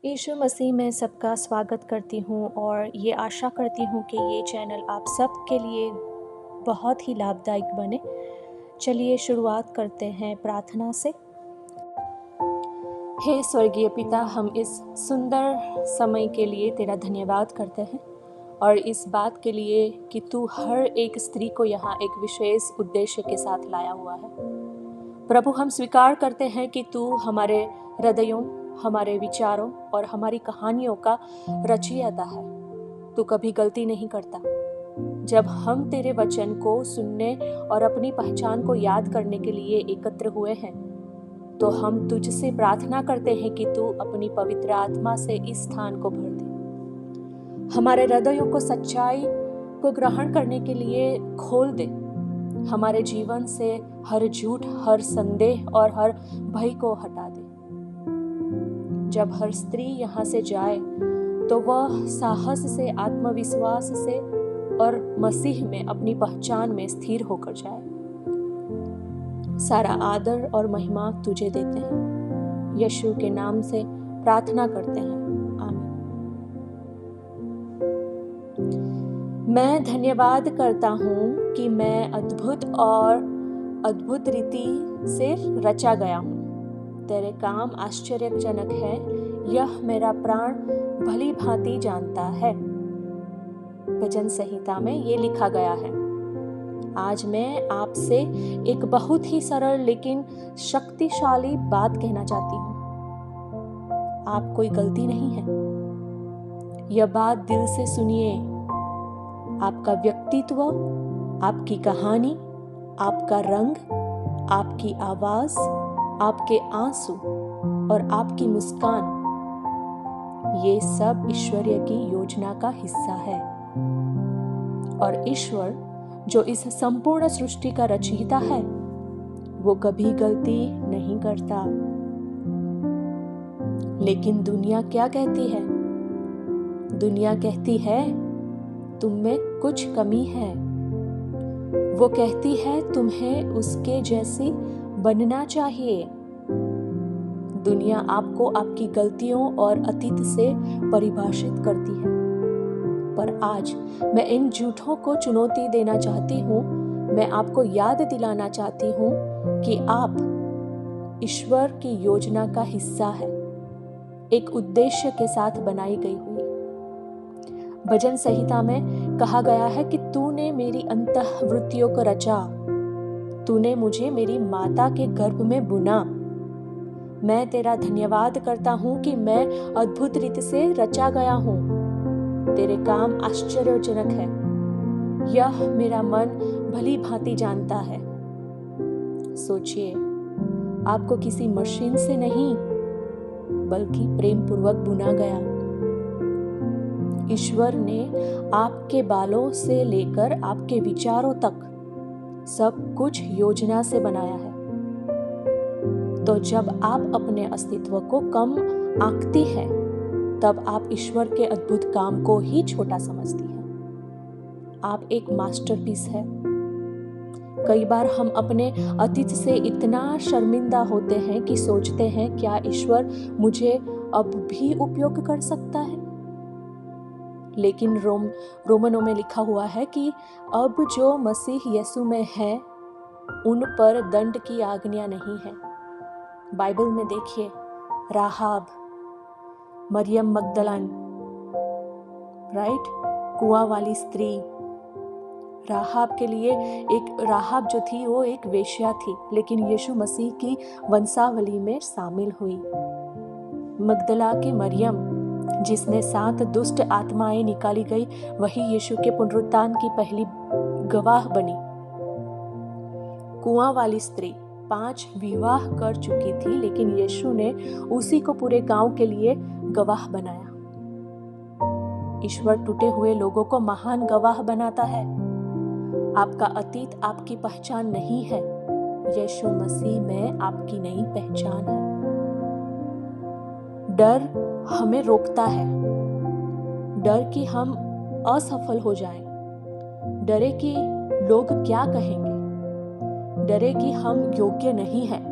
यीशु मसीह में सबका स्वागत करती हूँ और ये आशा करती हूँ कि ये चैनल आप सब के लिए बहुत ही लाभदायक बने। चलिए शुरुआत करते हैं प्रार्थना से। हे स्वर्गीय पिता, हम इस सुंदर समय के लिए तेरा धन्यवाद करते हैं और इस बात के लिए कि तू हर एक स्त्री को यहाँ एक विशेष उद्देश्य के साथ लाया हुआ है। प्रभु, हम स्वीकार करते हैं कि तू हमारे हृदयों, हमारे विचारों और हमारी कहानियों का रचयिता है। तू कभी गलती नहीं करता। जब हम तेरे वचन को सुनने और अपनी पहचान को याद करने के लिए एकत्र हुए हैं, तो हम तुझसे प्रार्थना करते हैं कि तू अपनी पवित्र आत्मा से इस स्थान को भर दे। हमारे हृदयों को सच्चाई को ग्रहण करने के लिए खोल दे। हमारे जीवन से हर झूठ, हर संदेह और हर भय को हटा दे। जब हर स्त्री यहाँ से जाए तो वह साहस से, आत्मविश्वास से और मसीह में अपनी पहचान में स्थिर होकर जाए। सारा आदर और महिमा तुझे देते हैं। यीशु के नाम से प्रार्थना करते हैं, आमीन। मैं धन्यवाद करता हूँ कि मैं अद्भुत रीति से रचा गया हूँ। तेरे काम आश्चर्यजनक है, यह मेरा प्राण भली भांति जानता है। भजन संहिता में ये लिखा गया है। आज मैं आपसे एक बहुत ही सरल लेकिन शक्तिशाली बात कहना चाहती हूँ। आप कोई गलती नहीं है। यह बात दिल से सुनिए। आपका व्यक्तित्व, आपकी कहानी, आपका रंग, आपकी आवाज, आपके आंसू और आपकी मुस्कान, ये सब ईश्वरीय की योजना का हिस्सा है। और ईश्वर जो इस संपूर्ण सृष्टि का रचयिता है, वो कभी गलती नहीं करता। लेकिन दुनिया क्या कहती है? दुनिया कहती है तुम में कुछ कमी है। वो कहती है तुम्हें उसके जैसी बनना चाहिए। दुनिया आपको आपकी गलतियों और अतीत से परिभाषित करती है। पर आज मैं इन झूठों को चुनौती देना चाहती हूँ। मैं आपको याद दिलाना चाहती हूँ कि आप ईश्वर की योजना का हिस्सा है, एक उद्देश्य के साथ बनाई गई हुई। भजन संहिता में कहा गया है कि तूने मेरी अंतःवृत्तियों को रचा, तूने मुझे मेरी माता के गर्भ में बुना। मैं तेरा धन्यवाद करता हूँ कि मैं अद्भुत रीति से रचा गया हूँ। तेरे काम आश्चर्यजनक है, यह मेरा मन भली भांति जानता है। सोचिए, आपको किसी मशीन से नहीं बल्कि प्रेम पूर्वक बुना गया। ईश्वर ने आपके बालों से लेकर आपके विचारों तक सब कुछ योजना से बनाया है। तो जब आप अपने अस्तित्व को कम आंकती है, तब आप ईश्वर के अद्भुत काम को ही छोटा समझती है। आप एक मास्टरपीस है। कई बार हम अपने अतीत से इतना शर्मिंदा होते हैं कि सोचते हैं, क्या ईश्वर मुझे अब भी उपयोग कर सकता है? लेकिन रोमनों में लिखा हुआ है कि अब जो मसीह यीशु में है, उन पर दंड की आज्ञा नहीं है। बाइबल में देखिए, राहाब, मरियम मगदलन, राइट, कुआं वाली स्त्री। राहाब के लिए राहाब जो थी वो एक वेश्या थी, लेकिन यीशु मसीह की वंशावली में शामिल हुई। मगदला की मरियम, जिसने 7 दुष्ट आत्माएं निकाली गई, वही यीशु के पुनरुत्थान की पहली गवाह बनी। कुआं वाली स्त्री 5 विवाह कर चुकी थी, लेकिन यीशु ने उसी को पूरे गांव के लिए गवाह बनाया। ईश्वर टूटे हुए लोगों को महान गवाह बनाता है। आपका अतीत आपकी पहचान नहीं है। यीशु मसीह में आपकी नई पहचान है। डर हमें रोकता है। डर कि हम असफल हो जाएं, डरे कि लोग क्या कहेंगे, डरे कि हम योग्य नहीं हैं।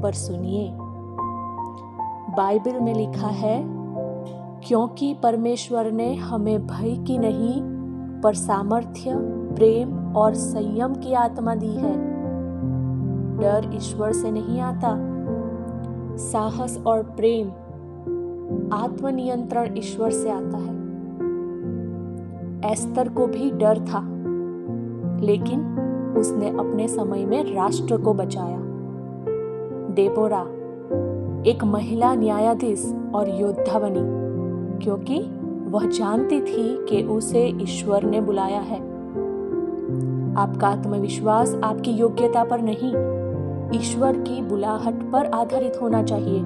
पर सुनिए, बाइबल में लिखा है, क्योंकि परमेश्वर ने हमें भय की नहीं पर सामर्थ्य, प्रेम और संयम की आत्मा दी है। डर ईश्वर से नहीं आता। साहस और प्रेम, आत्मनियंत्रण ईश्वर से आता है। एस्तर को भी डर था, लेकिन उसने अपने समय में राष्ट्र को बचाया। डेबोरा एक महिला न्यायाधीश और योद्धा बनी, क्योंकि वह जानती थी कि उसे ईश्वर ने बुलाया है। आपका आत्मविश्वास आपकी योग्यता पर नहीं, ईश्वर की बुलाहट पर आधारित होना चाहिए।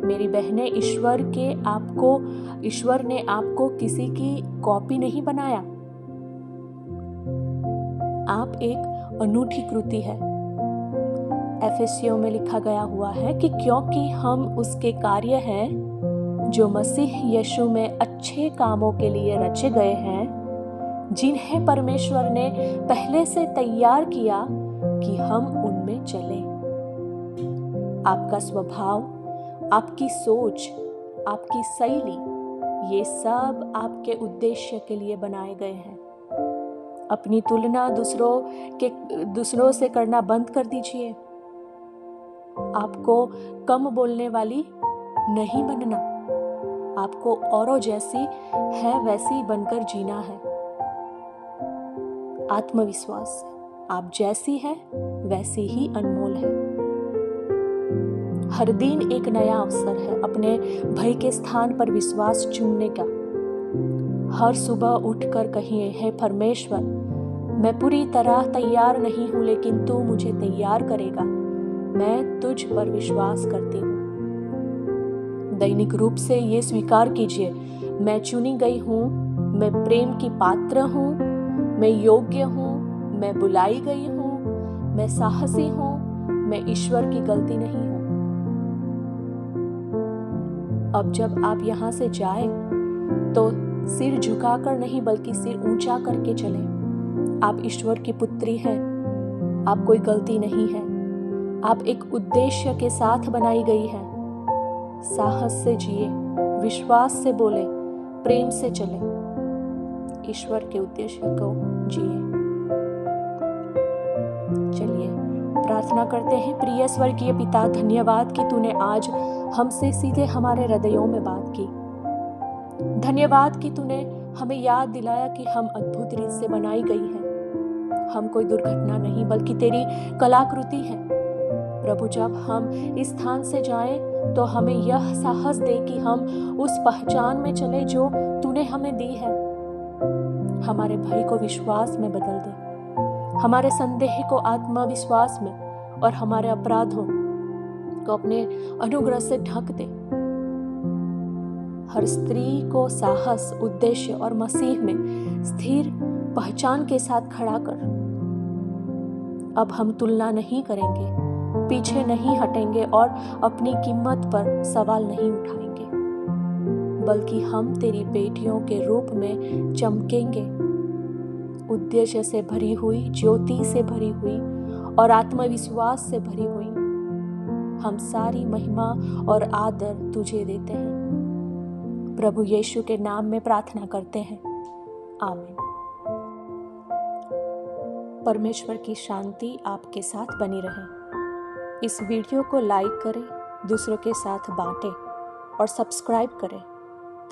मेरी बहनें, ईश्वर ने आपको किसी की कॉपी नहीं बनाया। आप एक अनूठी कृति है। एफेसियों में लिखा गया हुआ है कि क्योंकि हम उसके कार्य हैं जो मसीह यीशु में अच्छे कामों के लिए रचे गए हैं, जिन्हें परमेश्वर ने पहले से तैयार किया कि हम उनमें चलें। आपका स्वभाव, आपकी सोच, आपकी शैली, ये सब आपके उद्देश्य के लिए बनाए गए हैं। अपनी तुलना दूसरों से करना बंद कर दीजिए। आपको कम बोलने वाली नहीं बनना। आपको औरों जैसी है वैसी बनकर जीना है। आत्मविश्वास, आप जैसी है वैसी ही अनमोल है। हर दिन एक नया अवसर है अपने भय के स्थान पर विश्वास चुनने का। हर सुबह उठकर कहिए, हे परमेश्वर, मैं पूरी तरह तैयार नहीं हूं, लेकिन तू मुझे तैयार करेगा। मैं तुझ पर विश्वास करती हूँ। दैनिक रूप से ये स्वीकार कीजिए, मैं चुनी गई हूँ, मैं प्रेम की पात्र हूँ, मैं योग्य हूँ, मैं बुलाई गई हूँ, मैं साहसी हूँ, मैं ईश्वर की गलती नहीं हूँ। अब जब आप यहाँ से जाएं, तो सिर झुकाकर नहीं बल्कि सिर ऊंचा करके चलें। आप ईश्वर की पुत्री हैं। आप कोई गलती नहीं है। आप एक उद्देश्य के साथ बनाई गई हैं। साहस से जिए, विश्वास से बोले, प्रेम से चले, ईश्वर के उद्देश्य को जिए। चलिए प्रार्थना करते हैं। प्रिय स्वर्गीय पिता, धन्यवाद कि तूने आज हमसे सीधे हमारे हृदयों में बात की। धन्यवाद कि तूने हमें याद दिलाया कि हम अद्भुत रीत से बनाई गई हैं। हम कोई दुर्घटना नहीं बल्कि तेरी कलाकृति है। प्रभु, जब हम इस स्थान से जाएं तो हमें यह साहस दे कि हम उस पहचान में चले जो तूने हमें दी है। हमारे भय को विश्वास में बदल दे, हमारे संदेह को आत्मविश्वास में और हमारे अपराधों को अपने अनुग्रह से ढक दे। हर स्त्री को साहस, उद्देश्य और मसीह में स्थिर पहचान के साथ खड़ा कर। अब हम तुलना नहीं करेंगे, पीछे नहीं हटेंगे और अपनी कीमत पर सवाल नहीं उठाएंगे, बल्कि हम तेरी बेटियों के रूप में चमकेंगे। उद्देश्य से भरी हुई, ज्योति से भरी हुई और आत्मविश्वास से भरी हुई। हम सारी महिमा और आदर तुझे देते हैं। प्रभु यीशु के नाम में प्रार्थना करते हैं, आमीन। परमेश्वर की शांति आपके साथ बनी रहे। इस वीडियो को लाइक करें, दूसरों के साथ बांटें और सब्सक्राइब करें,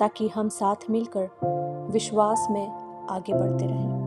ताकि हम साथ मिलकर विश्वास में आगे बढ़ते रहें।